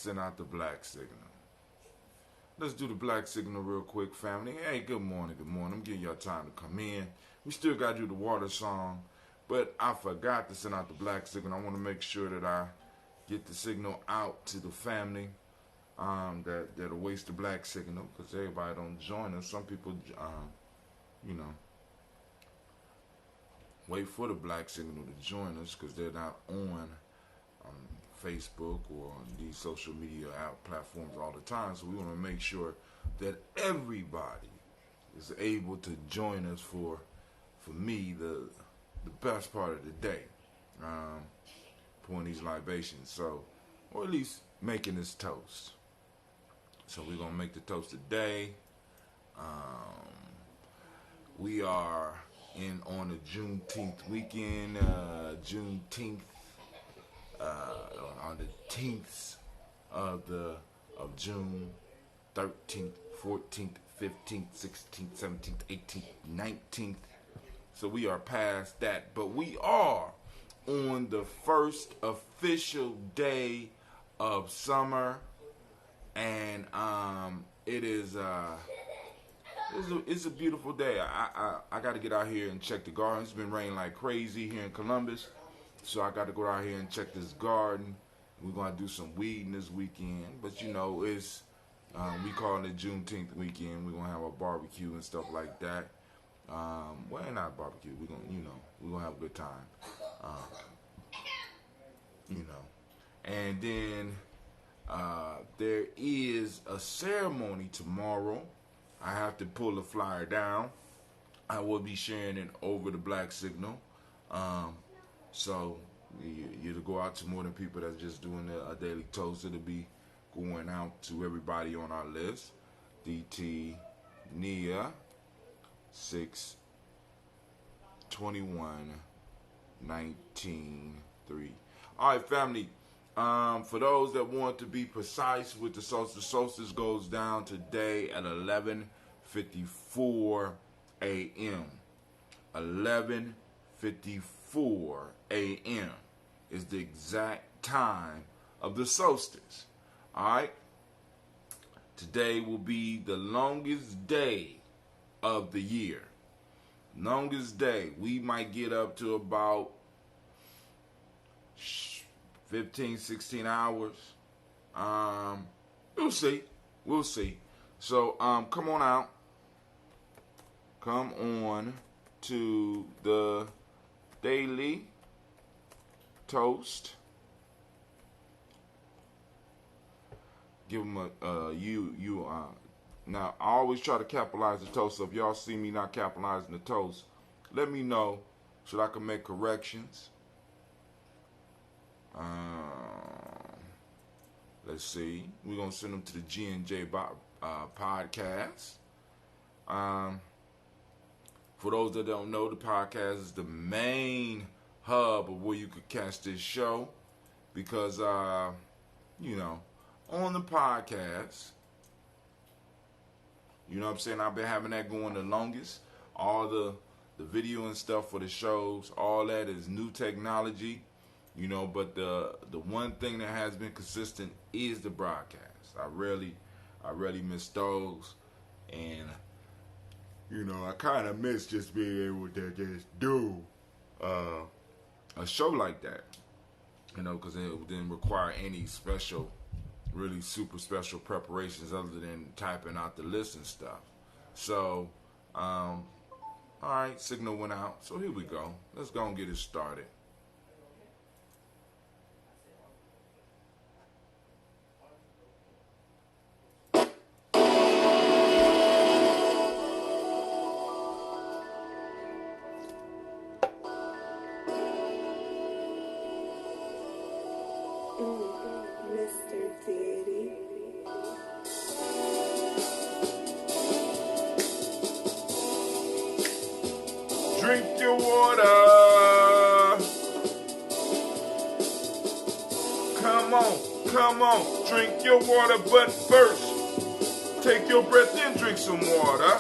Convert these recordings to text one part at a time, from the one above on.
send out the black signal. Let's do the black signal real quick, family. Hey, good morning, good morning. I'm giving y'all time to come in. We still got to do the water song, but I forgot to send out the black signal. I want to make sure that I get the signal out to the family that awaits the black signal, because everybody don't join us. Some people, wait for the black signal to join us because they're not on Facebook or on these social media platforms all the time. So we want to make sure that everybody is able to join us for me, the best part of the day, pouring these libations. So, or at least making this toast. So we're going to make the toast today. We are on the Juneteenth weekend, Juneteenth, on the 10th of June, 13th, 14th, 15th, 16th, 17th, 18th, 19th. So we are past that, but we are on the first official day of summer, and it is it's a beautiful day. I got to get out here and check the garden. It's been raining like crazy here in Columbus, so I got to go out here and check this garden. We're going to do some weeding this weekend, but it's we call it Juneteenth weekend. We're going to have a barbecue and stuff like that. Well, not barbecue. We're going to have a good time. And then there is a ceremony tomorrow. I have to pull the flyer down. I will be sharing it over the black signal. So you'll go out to more than people that's just doing a daily toast. It'll be going out to everybody on our list. DT Nia 6/21/19/3. All right, family. For those that want to be precise with the solstice goes down today at 11:54 a.m. 11:54 a.m. is the exact time of the solstice. All right. Today will be the longest day of the year. Longest day. We might get up to about 15, 16 hours. We'll see. So, come on out. Come on to the daily toast. Give them now, I always try to capitalize the toast, so if y'all see me not capitalizing the toast, let me know so I can make corrections. Let's see. We're going to send them to the G&J podcast. For those that don't know, the podcast is the main hub of where you could catch this show because, on the podcast, I've been having that going the longest. All the video and stuff for the shows, all that is new technology, but the one thing that has been consistent is the broadcast. I really miss those, and I kind of miss just being able to just do a show like that, because it didn't require any really super special preparations other than typing out the list and stuff. So, all right, signal went out. So here we go. Let's go and get it started. Mr. Diddy. Drink your water. Come on, drink your water, but first, take your breath in, drink some water.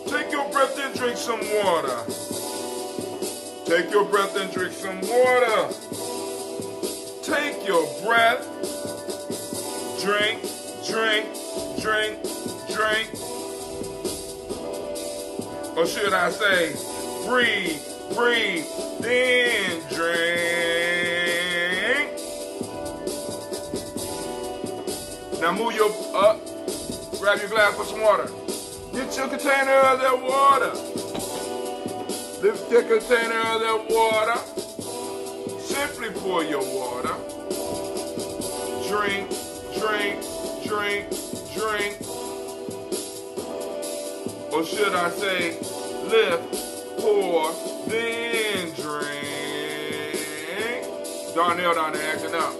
Take your breath in, drink some water. Take your breath and drink some water. Take your breath drink, drink, drink, drink. Or should I say, breathe, breathe, then drink. Now move your up, grab your glass for some water. Get your container of that water. Lift your container of that water. Simply pour your water. Drink, drink, drink, drink. Or should I say, lift, pour, then drink. Darnell down there acting up.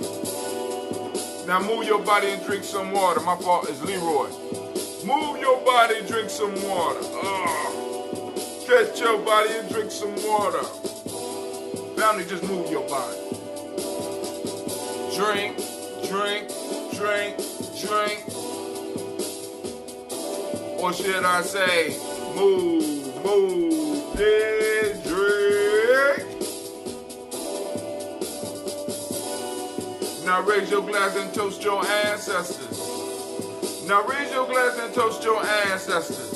Now move your body and drink some water. My fault is Leroy. Move your body and drink some water. Stretch your body and drink some water. Family, just move your body. Drink, drink, drink, drink. Or should I say, move, move, then drink. Now raise your glass and toast your ancestors. Now raise your glass and toast your ancestors.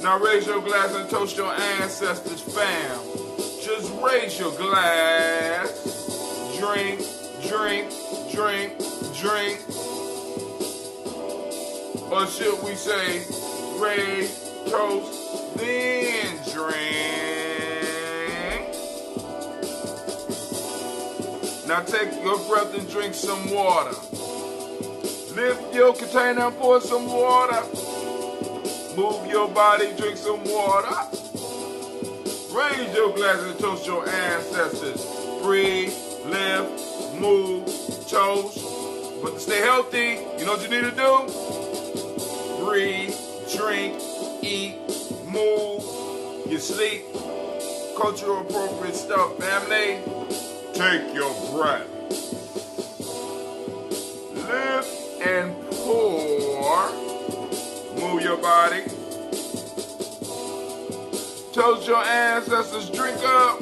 Now raise your glass and toast your ancestors, fam. Just raise your glass. Drink, drink, drink, drink. Or should we say, raise, toast, then drink. Now take your breath and drink some water. Lift your container and pour some water. Move your body, drink some water. Raise your glass and toast your ancestors. Breathe, lift, move, toast. But to stay healthy, you know what you need to do? Breathe, drink, eat, move, you sleep. Cultural appropriate stuff, family. Take your breath. Lift and pour. Move your body. Toast your ancestors, drink up.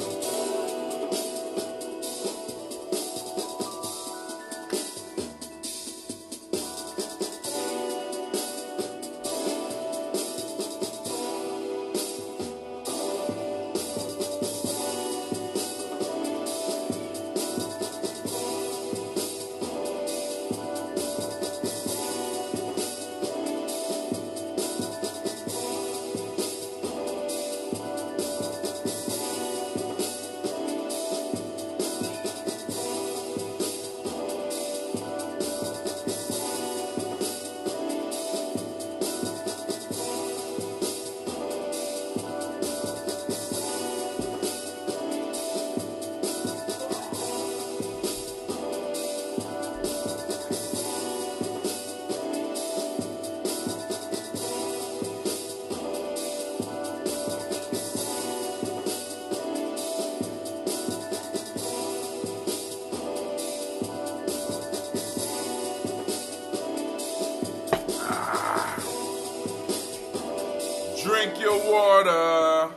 Drink your water.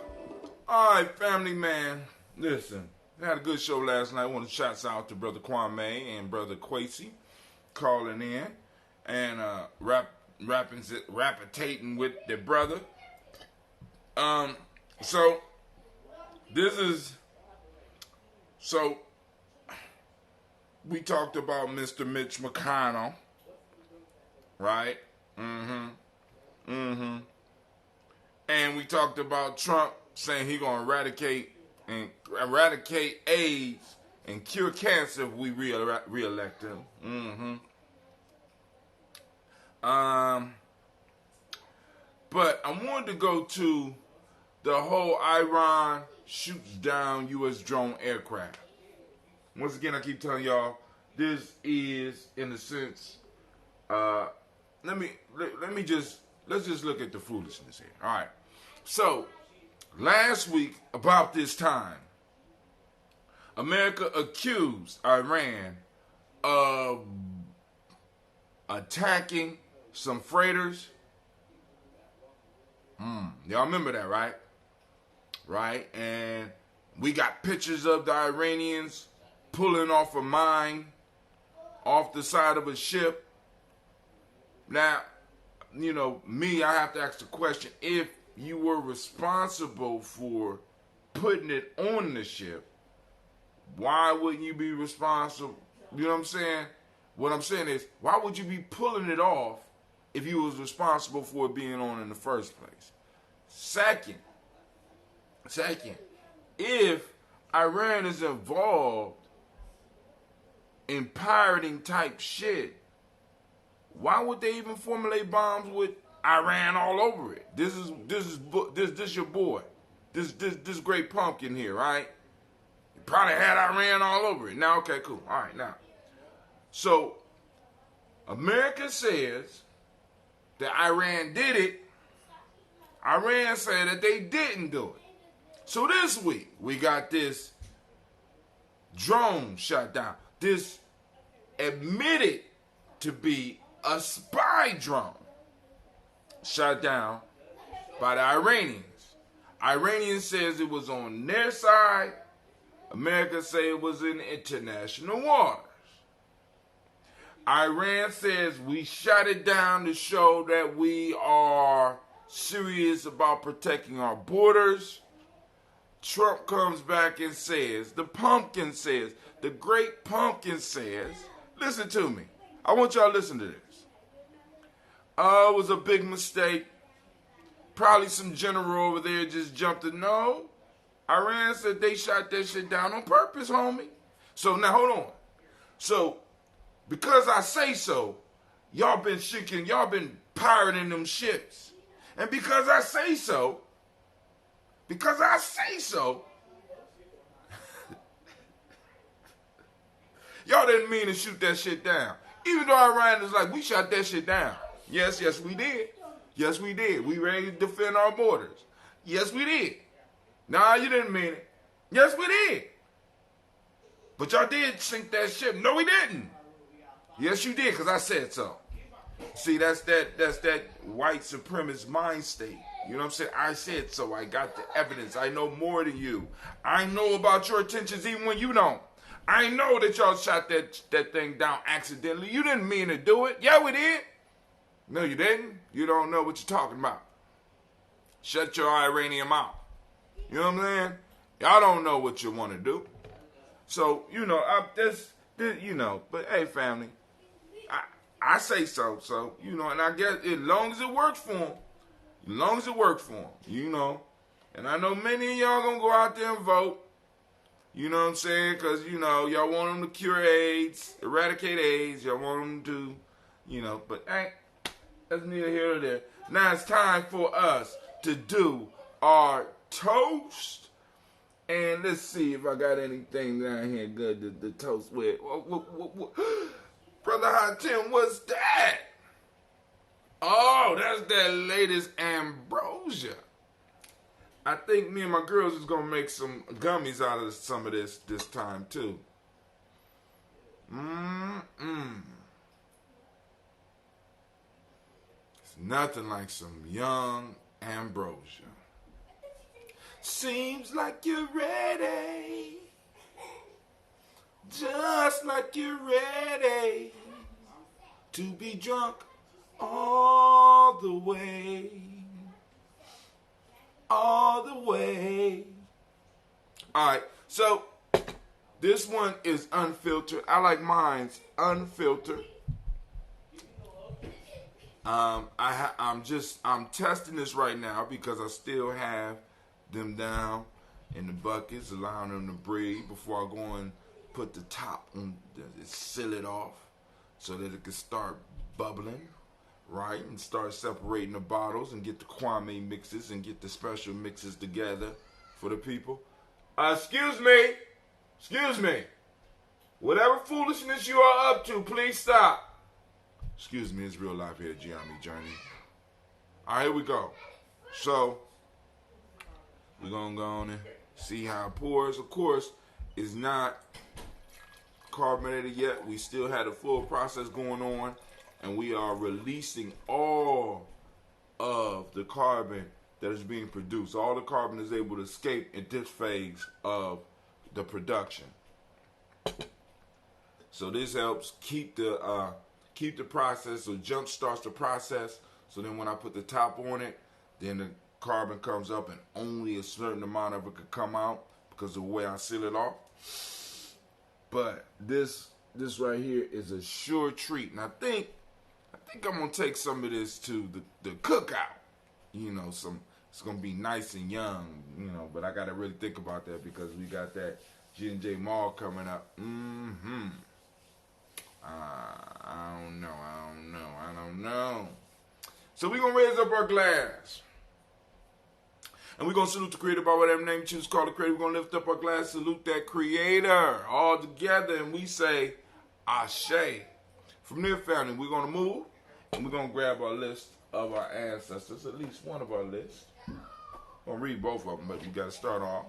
All right, family, man. Listen, we had a good show last night. I want to shout out to Brother Kwame and Brother Quasi calling in and rappitating with their brother. So we talked about Mr. Mitch McConnell, right? And we talked about Trump saying he's gonna eradicate AIDS and cure cancer if we re-elect him. But I wanted to go to the whole Iran shoots down U.S. drone aircraft. Once again, I keep telling y'all, this is, in a sense, let's just look at the foolishness here. All right. So, last week, about this time, America accused Iran of attacking some freighters. Y'all remember that, right? Right? And we got pictures of the Iranians pulling off a mine off the side of a ship Now, me, I have to ask the question, if you were responsible for putting it on the ship, why wouldn't you be responsible? You know what I'm saying? What I'm saying is, why would you be pulling it off if you was responsible for it being on in the first place? Second, if Iran is involved in pirating type shit, why would they even formulate bombs with Iran all over it? This your boy, this great pumpkin here, right? He probably had Iran all over it. Now, okay, cool. All right, now, so America says that Iran did it. Iran said that they didn't do it. So this week we got this drone shot down. This admitted to be a spy drone shot down by the Iranians. Iranians says it was on their side. America say it was in international waters. Iran says we shot it down to show that we are serious about protecting our borders. Trump comes back and says, the pumpkin says, the great pumpkin says, listen to me. I want y'all to listen to this. It was a big mistake. Probably some general over there just jumped in. No. Iran said they shot that shit down on purpose, homie. So now hold on. So because I say so, y'all been shaking, y'all been pirating them ships. And because I say so, y'all didn't mean to shoot that shit down. Even though Iran is like, we shot that shit down. Yes, we did. Yes, we did. We ready to defend our borders. Yes, we did. Nah, you didn't mean it. Yes, we did. But y'all did sink that ship. No, we didn't. Yes, you did, because I said so. See, that's that white supremacist mind state. You know what I'm saying? I said so. I got the evidence. I know more than you. I know about your intentions even when you don't. I know that y'all shot that thing down accidentally. You didn't mean to do it. Yeah, we did. No, you didn't. You don't know what you're talking about. Shut your Iranian mouth. You know what I'm saying? Y'all don't know what you want to do. So, but hey, family, I say so. So, and I guess as long as it works for them, and I know many of y'all gonna go out there and vote. You know what I'm saying? Because, y'all want them to cure AIDS, eradicate AIDS. Y'all want them to, but hey, that's neither here nor there. Now it's time for us to do our toast. And let's see if I got anything down here good to toast with. What? Brother Hot Tim, what's that? Oh, that's that latest ambrosia. I think me and my girls is going to make some gummies out of some of this time, too. It's nothing like some young ambrosia. Seems like you're ready. Just like you're ready to be drunk all the way. All the way. Alright, so this one is unfiltered. I like mine's unfiltered. I'm testing this right now because I still have them down in the buckets, allowing them to breathe before I go and put the top on, seal it off so that it can start bubbling, right? And start separating the bottles and get the Kwame mixes and get the special mixes together for the people. Excuse me. Whatever foolishness you are up to, please stop. Excuse me, it's real life here, Gianni Journey. All right, here we go. So, we're going to go on and see how it pours. Of course, it's not carbonated yet. We still had a full process going on, and we are releasing all of the carbon that is being produced. All the carbon is able to escape in this phase of the production. So this helps keep the keep the process, so jump starts the process. So then when I put the top on it, then the carbon comes up and only a certain amount of it could come out because of the way I seal it off. But this right here is a sure treat. And I think I'm gonna take some of this to the cookout. You know, it's gonna be nice and young, you know, but I gotta really think about that because we got that G&J Mall coming up. I don't know. So we're gonna raise up our glass. And we're going to salute the creator by whatever name you choose to call the creator. We're going to lift up our glass, salute that creator all together, and we say, Ashe. From there, family, we're going to move, and we're going to grab our list of our ancestors, at least one of our lists. I'm going to read both of them, but you got to start off.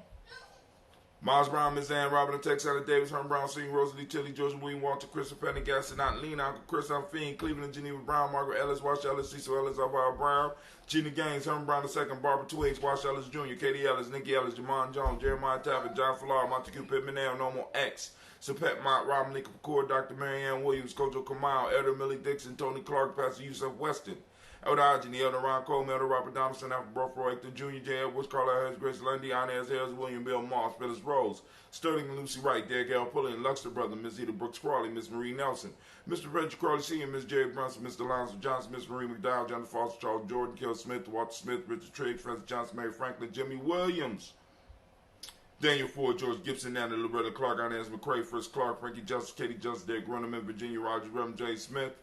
Miles Brown, Miss Ann, Robert, Tex, Allen Davis, Herman Brown, Senior, Rosalie, Tilly, Georgia, William, Walter, Christopher, Penny, Gaston, Aunt Lena, Uncle Chris, Aunt Fiend, Cleveland, Geneva Brown, Margaret Ellis, Wash Ellis, Cecil Ellis, Alvaro Brown, Gina Gaines, Herman Brown II, Barbara 2H, Wash Ellis Jr., Katie Ellis, Nikki Ellis, Jamon Jones, Jeremiah Tapper, John Falar, Montague Pittman, Normal X, Sapet Mott, Robin Lincoln McCord, Dr. Marianne Williams, Kojo Kamal, Elder Millie Dixon, Tony Clark, Pastor Yusuf Weston, Elder Ogeny, Elder Ron Coleman, Elder Robert Donaldson, Alfred Brough, Hector Jr., J. Edwards, Carla Harris, Grace Lundy, Inez Harris, William Bill Moss, Phyllis Rose, Sterling and Lucy Wright, Derek L. Pullen, Luxter Brother, Miss Eda Brooks Crawley, Miss Marie Nelson, Mr. Frederick Crawley Sr., Miss Jerry Brunson, Mr. Lonzo Johnson, Miss Marie McDowell, Jonathan Foster, Charles Jordan, Kel Smith, Walter Smith, Richard Triggs, Francis Johnson, Mary Franklin, Jimmy Williams, Daniel Ford, George Gibson, Nana Loretta Clark, Inez McCrae, Fritz Clark, Frankie Justice, Katie Justice, Derek Runnerman, Virginia Rogers, Reverend J. Smith,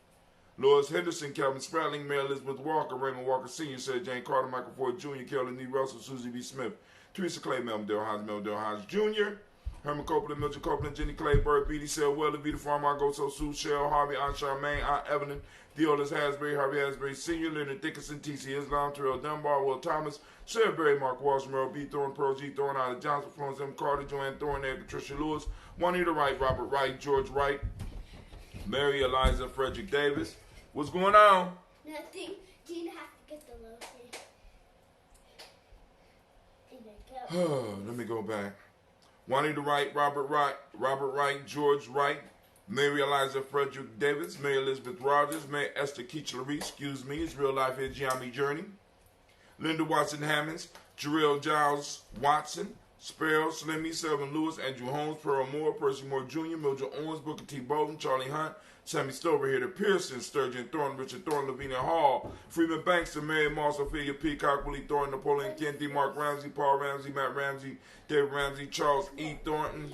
Lois Henderson, Calvin Spratling, Mary Elizabeth Walker, Raymond Walker Sr., Sarah Jane Carter, Michael Ford Jr., Carolyn D. Russell, Susie B. Smith, Teresa Clay, Melvin Hines Jr., Herman Copeland, Mildred Copeland, Jenny Clay, Bird, Beatty, Sel Weller, Vita Farmer, Goso, Sue, Cheryl, Harvey, Aunt Charmaine, Aunt Evelyn, Theodis Hasbury, Harvey Hasbury Sr., Leonard Dickinson, T.C. Islam, Terrell Dunbar, Will Thomas, Sarah Berry, Mark Walsh, Merle B. Thorne, Pearl G. Thorne, Ida Johnson, Florence M. Carter, Joanne Thorne, Edgar Patricia Lewis, Juanita Wright, Robert Wright, George Wright, Mary Eliza Frederick Davis. What's going on? Nothing. Gina has to get the lotion. Let me go back. Juanita Wright, Robert Wright, George Wright, Mary Eliza Frederick Davis, Mary Elizabeth Rogers, Mary Esther Keachlery, excuse me, it's Real Life Here Gianni Journey, Linda Watson Hammonds, Jarrell Giles Watson, Sparrow, Slimmy, Selvin Lewis, Andrew Holmes, Pearl Moore, Percy Moore Jr., Mildred Owens, Booker T. Bolden, Charlie Hunt, Sammy Stover here, the Pearson, Sturgeon Thorne, Richard Thorne, Lavinia Hall, Freeman Bankster, Mary Moss, Ophelia Peacock, Willie Thorne, Napoleon Kennedy, Mark Ramsey, Paul Ramsey, Matt Ramsey, David Ramsey, Charles E. Thornton,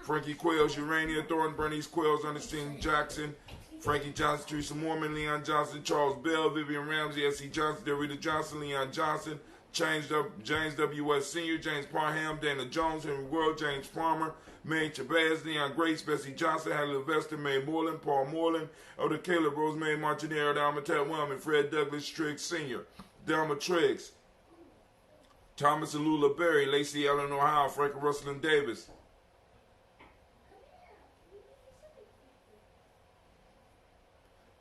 Frankie Quails, Urania Thornton, Bernice Quails, Ernestine Jackson, Frankie Johnson, Teresa Mormon, Leon Johnson, Charles Bell, Vivian Ramsey, S.E. Johnson, Dorita Johnson, Leon Johnson, James W. West Sr., James Parham, Dana Jones, Henry World, James Farmer, Mary Chavez, Leon Grace, Bessie Johnson, Hadley Levester, May Moreland, Paul Moreland, Elder Caleb, Rosemary Martinez, Alma Ted Wellman, Fred Douglas Triggs Sr., Delma Triggs, Thomas and Lula Berry, Lacey Eleanor Howe, Frank Russell and Davis,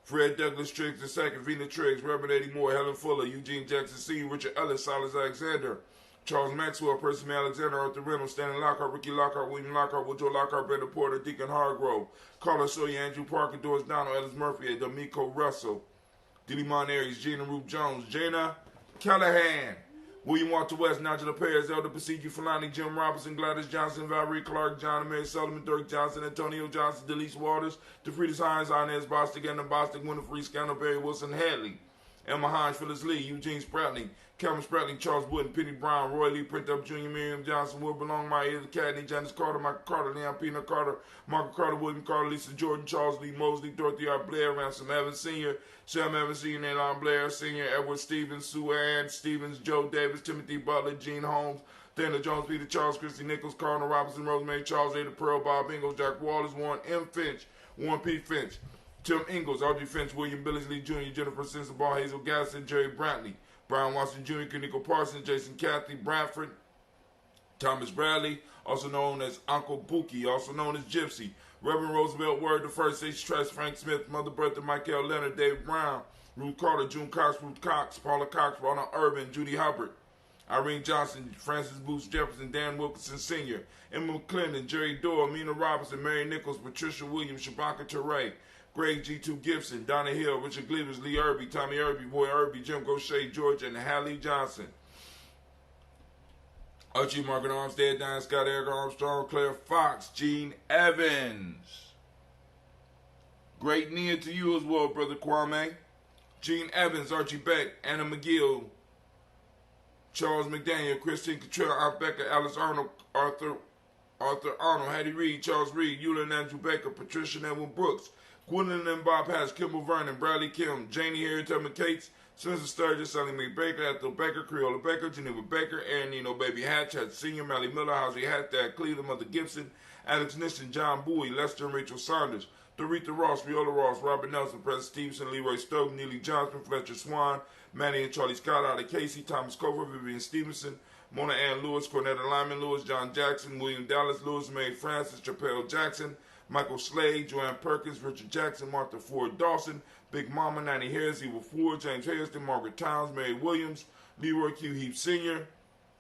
Fred Douglas Triggs II, Vina Triggs, Reverend Eddie Moore, Helen Fuller, Eugene Jackson Sr., Richard Ellis, Silas Alexander, Charles Maxwell, Percy May Alexander, Arthur Reynolds, Stanley Lockhart, Ricky Lockhart, William Lockhart, Woodrow Lockhart, Brenda Porter, Deacon Hargrove, Carlos Sawyer, Andrew Parker, Doris Donald, Ellis Murphy, D'Amico Russell, Diddy Mon Aries, Gina Ruth Jones, Jana Callahan, William Walter West, Nigel Perez, Elder Pasigi Fulani, Jim Robinson, Gladys Johnson, Valerie Clark, John and Mary Sullivan, Dirk Johnson, Antonio Johnson, Delise Waters, DeFridas Hines, Inez Bostic, Anna Bostic, Winifred Scannell, Barry Wilson, Hadley, Emma Hines, Phyllis Lee, Eugene Spratling, Calvin Spratling, Charles Wooden, Penny Brown, Roy Lee, Print Up Jr., Miriam Johnson, Will Belong, Maya Cadney, Janice Carter, Michael Carter, Leon Pina Carter, Margaret Carter, William Carter, Lisa Jordan, Charles Lee Mosley, Dorothy R. Blair, Ransom Evans Sr., Sam Evans Sr., Nalon Blair Sr., Edward Stevens, Sue Ann Stevens, Joe Davis, Timothy Butler, Gene Holmes, Dana Jones, Peter Charles, Christy Nichols, Cardinal Robinson, Rosemary Charles, Ada Pearl, Bob Ingalls, Jack Wallace, Warren M. Finch, Warren P. Finch, Tim Ingalls, Audrey Finch, William Billingsley Jr., Jennifer Sensabaugh, Hazel Gasson, Jerry Brantley, Brian Watson Jr., Kaniko Parsons, Jason Cathy, Bradford, Thomas Bradley, also known as Uncle Buki, also known as Gypsy, Reverend Roosevelt Word, the First H. Tress, Frank Smith, Mother Bertha, Michael Leonard, Dave Brown, Ruth Carter, June Cox, Ruth Cox, Paula Cox, Ronald Urban, Judy Hubbard, Irene Johnson, Francis Booth Jefferson, Dan Wilkinson Sr., Emma McClendon, Jerry Doyle, Mina Robinson, Mary Nichols, Patricia Williams, Shabaka Teray, Greg G2 Gibson, Donna Hill, Richard Cleavers, Lee Irby, Tommy Irby, Boy Irby, Jim Gaucher, George, and Hallie Johnson. Archie Margaret Armstead, Diane Scott, Eric Armstrong, Claire Fox, Gene Evans. Great Nia to you as well, Brother Kwame. Gene Evans, Archie Beck, Anna McGill, Charles McDaniel, Christine Cottrell, Aunt Becca, Alice Arnold, Arthur Arnold, Hattie Reed, Charles Reed, Eula and Andrew Baker, Patricia and Edwin Brooks, Gwendolyn and Bob Hatch, Kimball Vernon, Bradley Kim, Janie Harriet Tubman Cates, Spencer Sturgis, Sally Mae Baker, Ethel Baker, Creola Baker, Geneva Baker, Aaron Nino Baby Hatch, Hatch Sr., Mally Miller, Housie Hatch, Dad Cleveland, Mother Gibson, Alex Niston, John Bowie, Lester and Rachel Saunders, Doretha Ross, Viola Ross, Robert Nelson, President Stevenson, Leroy Stokes, Neely Johnson, Fletcher Swan, Manny and Charlie Scott, Ada Casey, Thomas Cover, Vivian Stevenson, Mona Ann Lewis, Cornetta Lyman Lewis, John Jackson, William Dallas Lewis, Mae Francis, Chappelle Jackson, Michael Slade, Joanne Perkins, Richard Jackson, Martha Ford Dawson, Big Mama, Nanny Harris, Eva Ford, James Hairston, Margaret Towns, Mary Williams, Leroy Q. Heap Sr.,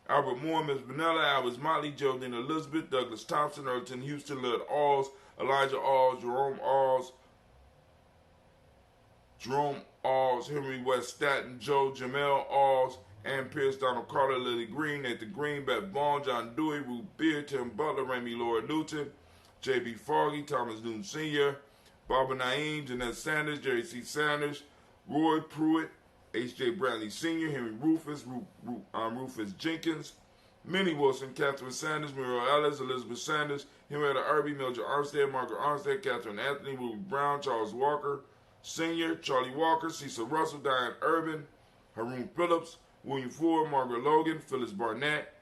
Albert Moore, Ms. Vanilla, Albert Motley, Geraldine Elizabeth, Douglas Thompson, Erton Houston, Lud Alls, Elijah Alls, Jerome Alls, Henry West Staten, Joe Jamel Alls, Ann Pierce, Donald Carter, Lily Green, Nathan Green, Beth Vaughn, John Dewey, Ruth Beard, Tim Butler, Remy Laura Newton, J.B. Foggy, Thomas Newton Sr., Barbara Naeem, Jeanette Sanders, Jerry C. Sanders, Roy Pruitt, H.J. Bradley Sr., Henry Rufus, Rufus Jenkins, Minnie Wilson, Catherine Sanders, Muriel Ellis, Elizabeth Sanders, Henrietta Irby, Mildred Armstead, Margaret Armstead, Catherine Anthony, Ruby Brown, Charles Walker Sr., Charlie Walker, Cecil Russell, Diane Urban, Haroon Phillips, William Ford, Margaret Logan, Phyllis Barnett,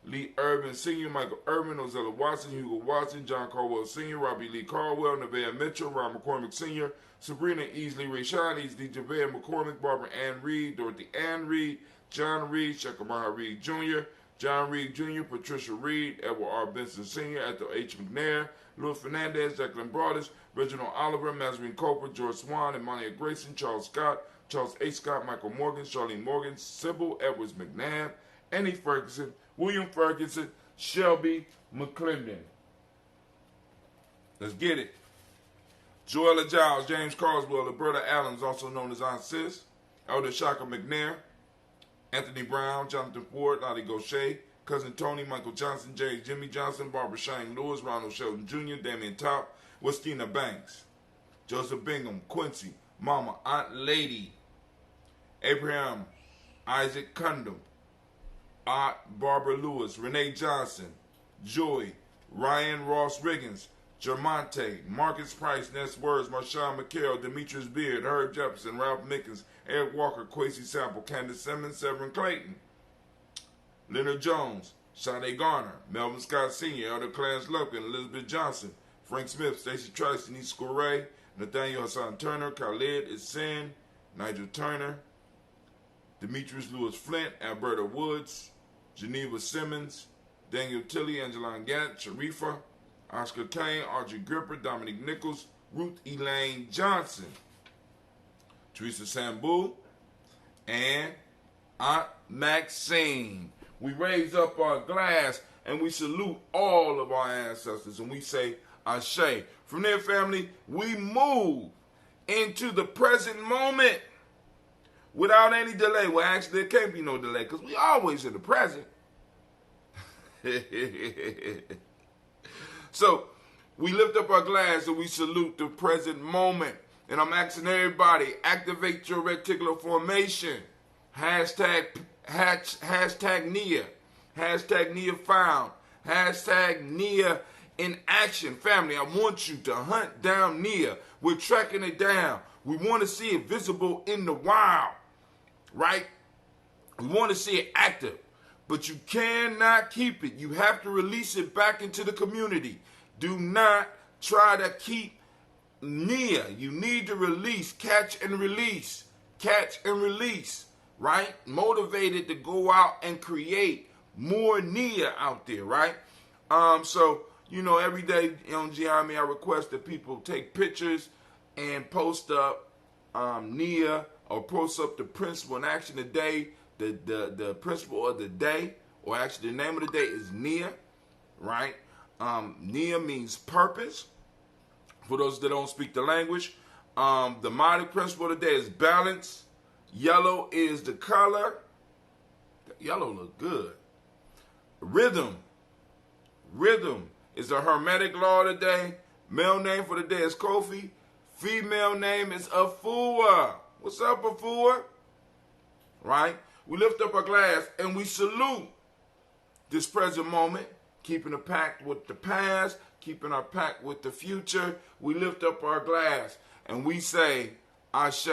Lee Urban Sr., Michael Urban, Ozella Watson, Hugo Watson, John Caldwell Sr., Robbie Lee Caldwell, Nevaeh Mitchell, Ron McCormick Sr., Sabrina Easley Ray Sean, Easley Javea McCormick, Barbara Ann Reed, Dorothy Ann Reed, John Reed, Shekamaha Reed Jr., John Reed Jr., Patricia Reed, Edward R. Benson Sr., Ethel H. McNair, Louis Fernandez, Jacqueline Broadus, Reginald Oliver, Mazarine Cooper, George Swan, Emmanuel Grayson, Charles Scott, Charles A. Scott, Michael Morgan, Charlene Morgan, Sybil Edwards McNabb, Annie Ferguson, William Ferguson, Shelby McClendon. Let's get it. Joella Giles, James Carswell, Roberta Adams, also known as Aunt Sis, Elder Shaka McNair, Anthony Brown, Jonathan Ford, Lottie Gaucher, Cousin Tony, Michael Johnson, Jimmy Johnson, Barbara Shane Lewis, Ronald Sheldon Jr., Damian Top, Westina Banks, Joseph Bingham, Quincy, Mama, Aunt Lady, Abraham, Isaac Cundum, Aunt Barbara Lewis, Renee Johnson, Joy, Ryan Ross Riggins, Jermonte, Marcus Price, Ness Words, Marshawn McCarroll, Demetrius Beard, Herb Jefferson, Ralph Mickens, Eric Walker, Quasi Sample, Candace Simmons, Severin Clayton, Leonard Jones, Sade Garner, Melvin Scott Sr., Elder Clarence Lupkin, Elizabeth Johnson, Frank Smith, Stacey Trice, Denise Correa, Nathaniel Hassan Turner, Khalid Isin, Nigel Turner, Demetrius Lewis Flint, Alberta Woods, Geneva Simmons, Daniel Tilley, Angeline Gatt, Sharifa, Oscar Kane, Audrey Gripper, Dominic Nichols, Ruth Elaine Johnson, Teresa Sambu, and Aunt Maxine. We raise up our glass and we salute all of our ancestors and we say Ashe. From there, family, we move into the present moment without any delay. Well, actually, there can't be no delay because we always in the present. So, we lift up our glass and we salute the present moment. And I'm asking everybody, activate your reticular formation. Hashtag Nia. Hashtag Nia found. Hashtag Nia in action. Family, I want you to hunt down Nia. We're tracking it down. We want to see it visible in the wild. Right? We want to see it active. But you cannot keep it. You have to release it back into the community. Do not try to keep Nia. You need to release. Catch and release. Catch and release. Right? Motivated to go out and create more Nia out there. Right? So, every day on Giami, I request that people take pictures and post up Nia or post up the principle in action today. The principle of the day, or actually the name of the day is Nia, right? Nia means purpose. For those that don't speak the language, The mighty principle today is balance. Yellow is the color. Yellow look good. Rhythm. Rhythm is a hermetic law today. Male name for the day is Kofi. Female name is Afua. What's up, Afua? Right? We lift up our glass and we salute this present moment, keeping a pact with the past, keeping our pact with the future. We lift up our glass and we say, Ashe.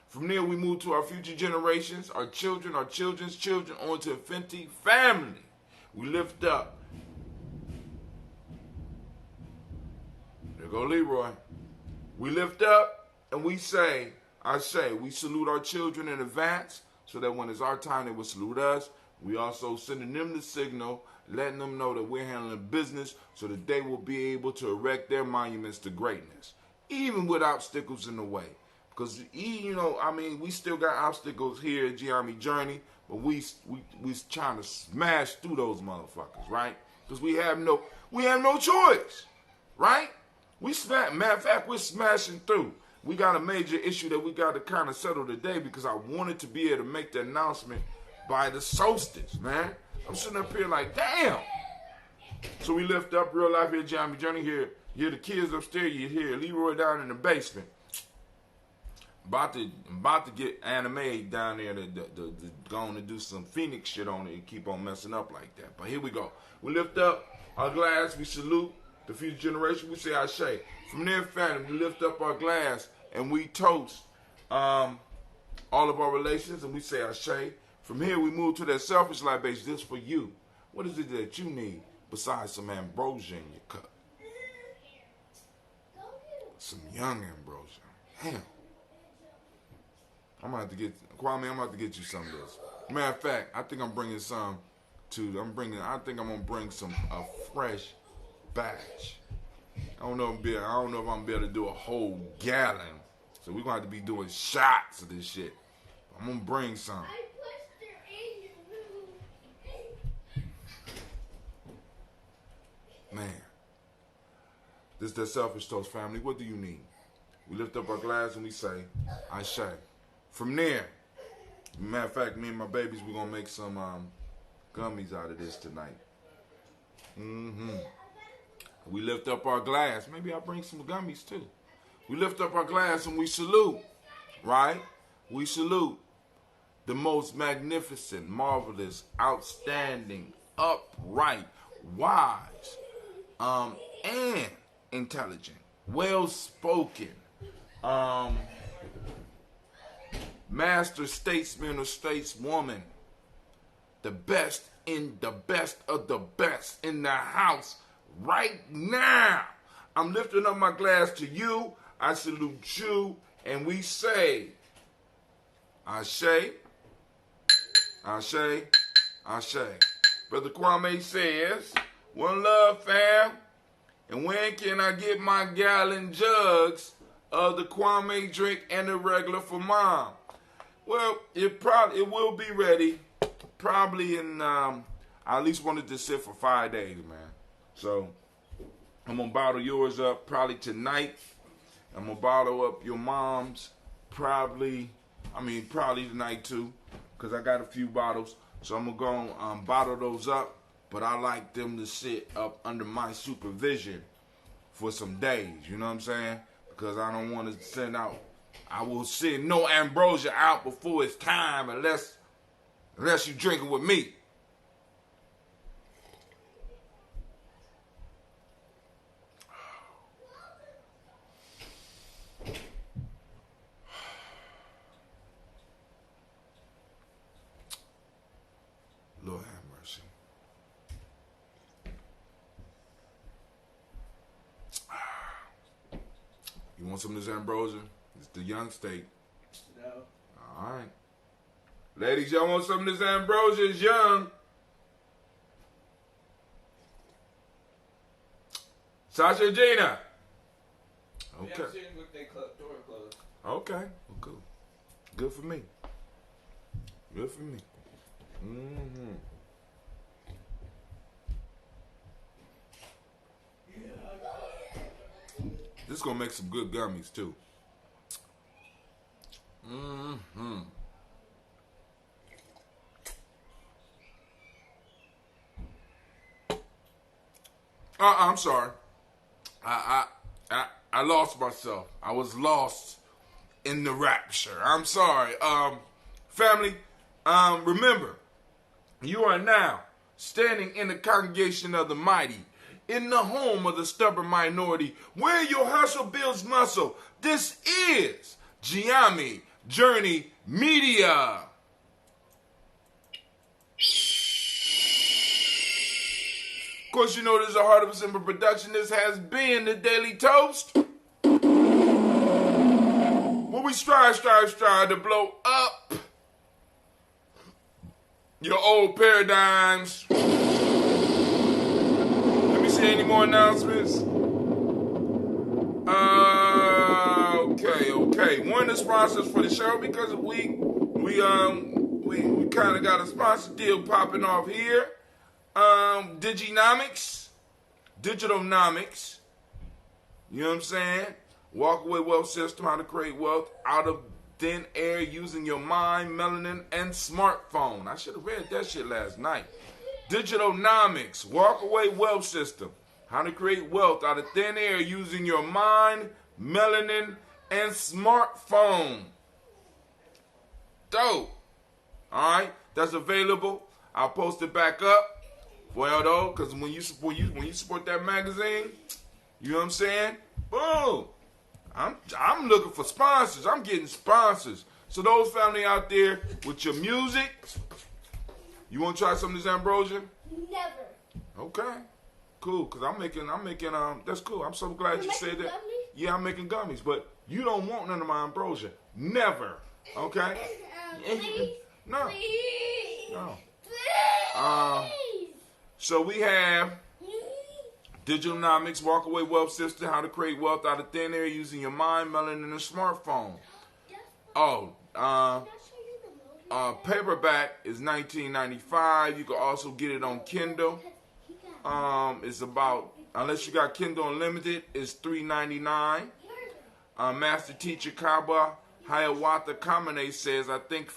From there, we move to our future generations, our children, our children's children, on to infinity family. We lift up. There go Leroy. We lift up and we say, Ashe. We salute our children in advance so that when it's our time, they will salute us. We also sending them the signal, letting them know that we're handling business so that they will be able to erect their monuments to greatness, even with obstacles in the way. Because, we still got obstacles here at G-Army Journey, but we trying to smash through those motherfuckers, right? Because we have no choice, right? Matter of fact, we're smashing through. We got a major issue that we got to kind of settle today because I wanted to be able to make the announcement by the solstice, man. I'm sitting up here like, damn. So we lift up real life here at G-Army Journey. Here the kids upstairs. You hear Leroy down in the basement. About to get anime down there to going to do some Phoenix shit on it and keep on messing up like that. But here we go. We lift up our glass. We salute the future generation. We say Ashe. From there, family, we lift up our glass and we toast all of our relations and we say Ashe. From here, we move to that selfish libation. This for you. What is it that you need besides some ambrosia in your cup? Some young ambrosia. Damn. I'm going to have to get you some of this. Matter of fact, I think I'm bringing some I think I'm going to bring a fresh batch. I don't know if I'm going to be able to do a whole gallon. So we're going to have to be doing shots of this shit. I'm going to bring some. Man. This is the Selfish Toast family. What do you need? We lift up our glass and we say, Ashe. From there, matter of fact, me and my babies, we're going to make some gummies out of this tonight. We lift up our glass. Maybe I'll bring some gummies too. We lift up our glass and we salute, right? We salute the most magnificent, marvelous, outstanding, upright, wise, and intelligent, well-spoken, master statesman or stateswoman, the best of the best in the house right now. I'm lifting up my glass to you. I salute you, and we say, Ashe, Ashe, Ashe. Brother Kwame says, one love, fam. And when can I get my gallon jugs of the Kwame drink and the regular for mom? Well, it will be ready. Probably in, I at least wanted to sit for 5 days, man. So, I'm going to bottle yours up probably tonight. I'm going to bottle up your mom's probably tonight too. Because I got a few bottles. So, I'm going to bottle those up. But I like them to sit up under my supervision for some days. You know what I'm saying? Because I don't want to send out. I will send no ambrosia out before it's time unless you drinking with me. Lord have mercy. You want some of this ambrosia? It's the young steak. No. All right. Ladies, y'all want some of this ambrosia? It's young. Sasha and Gina. Okay. Yeah, I'm sitting with their door closed. Okay. Well, cool. Good for me. Good for me. This is going to make some good gummies, too. I'm sorry. I lost myself. I was lost in the rapture. I'm sorry. Family, remember, you are now standing in the congregation of the mighty, in the home of the stubborn minority, where your hustle builds muscle. This is Giami Journey Media. Of course, you know this is a Heart of a Simple production. This has been the Daily Toast, where we strive to blow up your old paradigms. Let me see any more announcements. Okay. One of the sponsors for the show, because we kind of got a sponsor deal popping off here. Digitalnomics. You know what I'm saying? Walkaway wealth system, how to create wealth out of thin air using your mind, melanin, and smartphone. I should have read that shit last night. Digitalnomics, walkaway wealth system, how to create wealth out of thin air using your mind, melanin, and smartphone. Dope. All right, that's available. I'll post it back up. Well, though, because when you support that magazine, you know what I'm saying? Boom. I'm looking for sponsors. I'm getting sponsors. So those family out there with your music, you want to try some of this ambrosia? Never. Okay. Cool, because I'm making, that's cool. I'm so glad you said that. Gummies? Yeah, I'm making gummies, but you don't want none of my ambrosia. Never. Okay? Please. No. Please. No. Please. So we have Digitalnomics, Walkaway Wealth System, how to create wealth out of thin air using your mind, melanin, and a smartphone. Paperback is $19.95. You can also get it on Kindle. It's about, unless you got Kindle Unlimited, it's $3.99. Master Teacher Kaba Hiawatha Kamene says, I think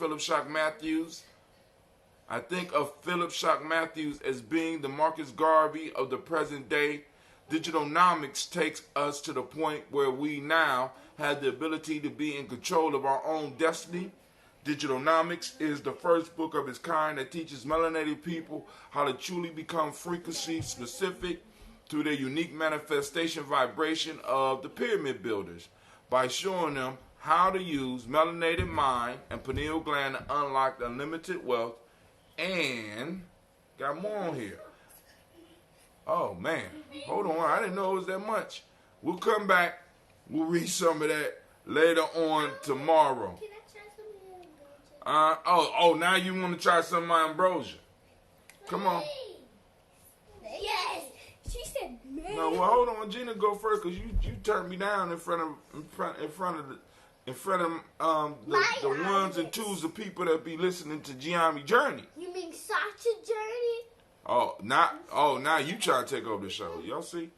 of Philip Shock Matthews as being the Marcus Garvey of the present day. Digitalnomics takes us to the point where we now have the ability to be in control of our own destiny. Digitalnomics is the first book of its kind that teaches melanated people how to truly become frequency specific through their unique manifestation vibration of the pyramid builders, by showing them how to use melanated mind and pineal gland to unlock unlimited wealth. And got more on here. Oh man, hold on, I didn't know it was that much. We'll come back, we'll read some of that later on tomorrow. Can I try some of your Now you want to try some of my ambrosia? Come on. Yes. She said, "Man." No, well, hold on, Gina, go first, cause you turned me down in front of the ones and twos of people that be listening to Giami Journey. You mean Sasha Journey? Now you trying to take over the show. Y'all see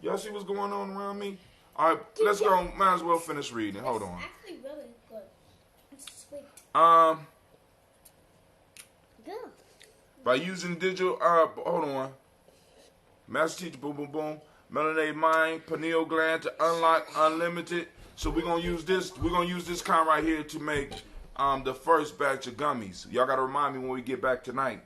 what's going on around me? All right, let's go. Might as well finish reading. Hold on. It's actually really good. It's sweet. Good. By using digital, hold on. Master Teacher, boom, boom, boom. Melanated mind, pineal gland to unlock unlimited. So we're gonna use this. We're gonna use this kind right here to make the first batch of gummies. Y'all gotta remind me when we get back tonight.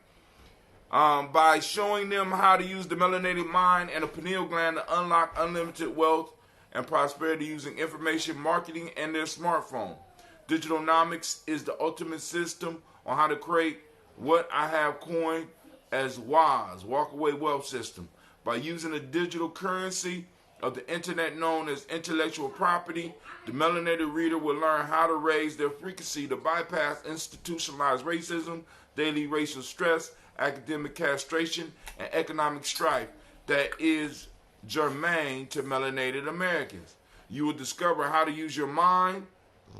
By showing them how to use the melanated mind and the pineal gland to unlock unlimited wealth and prosperity using information marketing and their smartphone. Digitalnomics is the ultimate system on how to create what I have coined as WAS, Walkaway Wealth System. By using a digital currency of the internet known as intellectual property, the melanated reader will learn how to raise their frequency to bypass institutionalized racism, daily racial stress, academic castration, and economic strife that is germane to melanated Americans. You will discover how to use your mind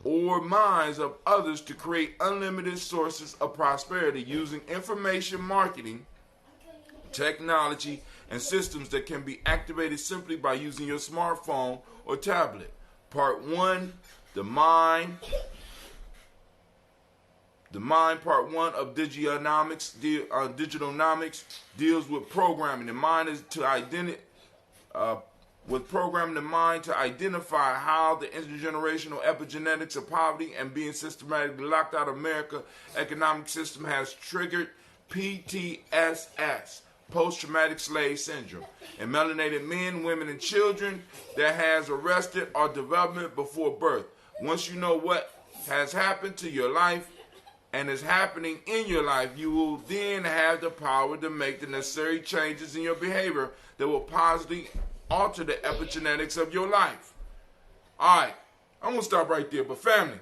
or minds of others to create unlimited sources of prosperity using information marketing, technology, and systems that can be activated simply by using your smartphone or tablet. Part 1, the mind. Part 1 of Digitalnomics deals with programming. The mind is to with programming the mind to identify how the intergenerational epigenetics of poverty and being systematically locked out of America economic system has triggered PTSS, post-traumatic slave syndrome, in melanated men, women, and children that has arrested or development before birth. Once you know what has happened to your life and is happening in your life, you will then have the power to make the necessary changes in your behavior that will positively alter the epigenetics of your life. All right, I'm going to stop right there. But family,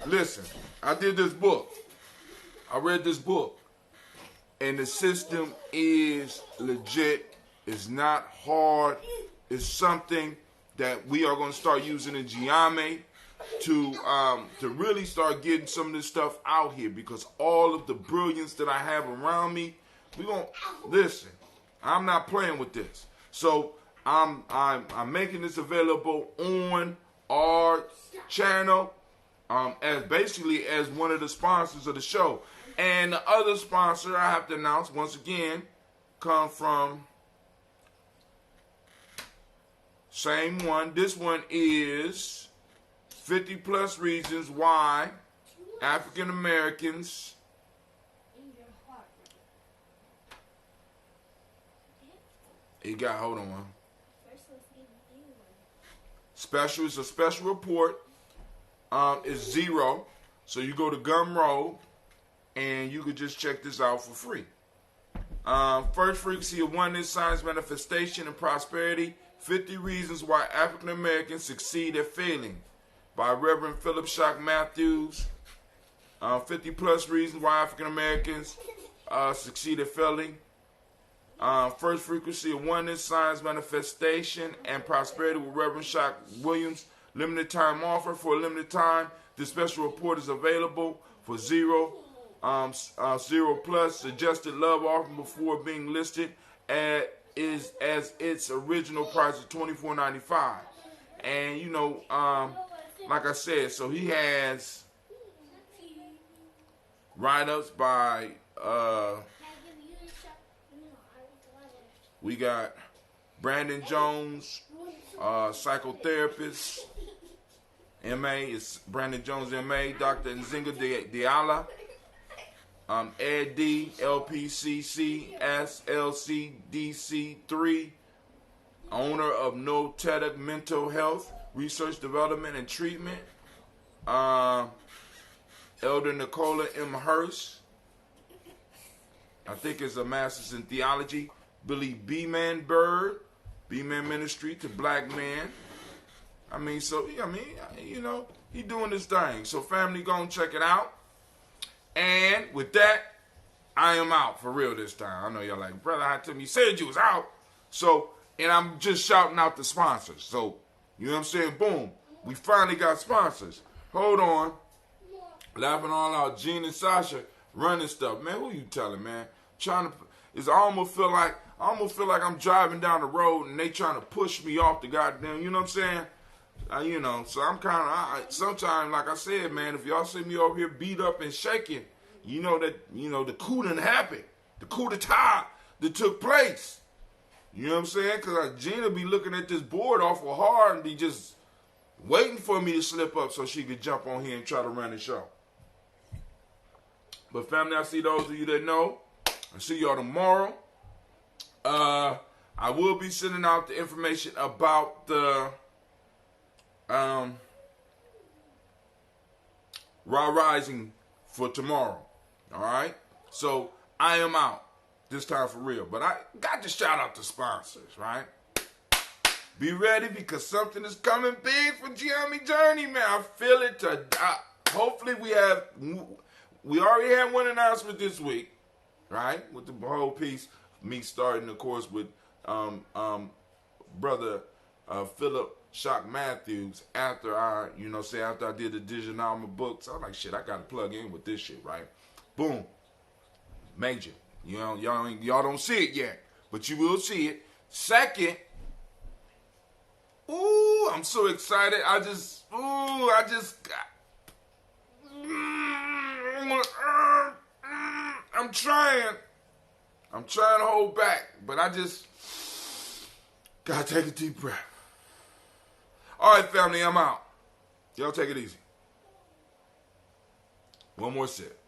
listen, I did this book. I read this book. And the system is legit. It's not hard. It's something that we are going to start using in Giame to really start getting some of this stuff out here, because all of the brilliance that I have around me, we're going to listen. I'm not playing with this. So I'm making this available on our channel as basically as one of the sponsors of the show. And the other sponsor I have to announce once again come from same one. This one is 50 plus reasons why African Americans hold on. Special is a special report. Is 0. So you go to Gumroad and you could just check this out for free. First frequency of oneness, science, manifestation, and prosperity. 50 reasons why African Americans succeed at failing, by Reverend Philip Shock Matthews. 50 plus reasons why African Americans succeed at failing. First frequency of oneness, science, manifestation, and prosperity with Reverend Shock Williams. Limited time offer. For a limited time, this special report is available for 0 plus suggested love offer before being listed as its original price of $24.95. And you know, like I said, so he has write-ups by we got Brandon Jones, psychotherapist, MA is Brandon Jones, MA, Dr. Nzinga Diala, Ed D, LPCC, SLC, DC3, owner of No TEDx Mental Health, Research, Development, and Treatment, Elder Nicola M. Hurst, I think is a master's in theology, Billy B-Man Bird, B-Man Ministry to Black Man. You know, he doing his thing. So family, go and check it out. And with that, I am out for real this time. I know y'all like, brother, how come you said you was out? So, and I'm just shouting out the sponsors. So, you know what I'm saying? Boom. We finally got sponsors. Hold on. Laughing all out. Gene and Sasha running stuff. Man, who you telling, man? I almost feel like I'm driving down the road and they trying to push me off the goddamn, you know what I'm saying? So I'm kind of, sometimes, like I said, man, if y'all see me over here beat up and shaking, the coup didn't happen. The coup d'etat that took place. You know what I'm saying? Because Gina be looking at this board awful hard and be just waiting for me to slip up so she could jump on here and try to run the show. But family, I see those of you that know. I'll see y'all tomorrow. I will be sending out the information about the Raw Rising for tomorrow. Alright? So I am out. This time for real. But I got to shout out the sponsors, right? Be ready because something is coming big for Giami Journey, man. I feel it. Hopefully we already had one announcement this week, right? With the whole piece. Me starting, of course, with brother Philip Shock Matthews after I did the digital album books. I'm like, shit, I gotta plug in with this shit, right? Boom. Major. You know, y'all don't see it yet, but you will see it. Second, I'm so excited. I'm trying. I'm trying to hold back, but I just gotta take a deep breath. All right, family, I'm out. Y'all take it easy. One more sip.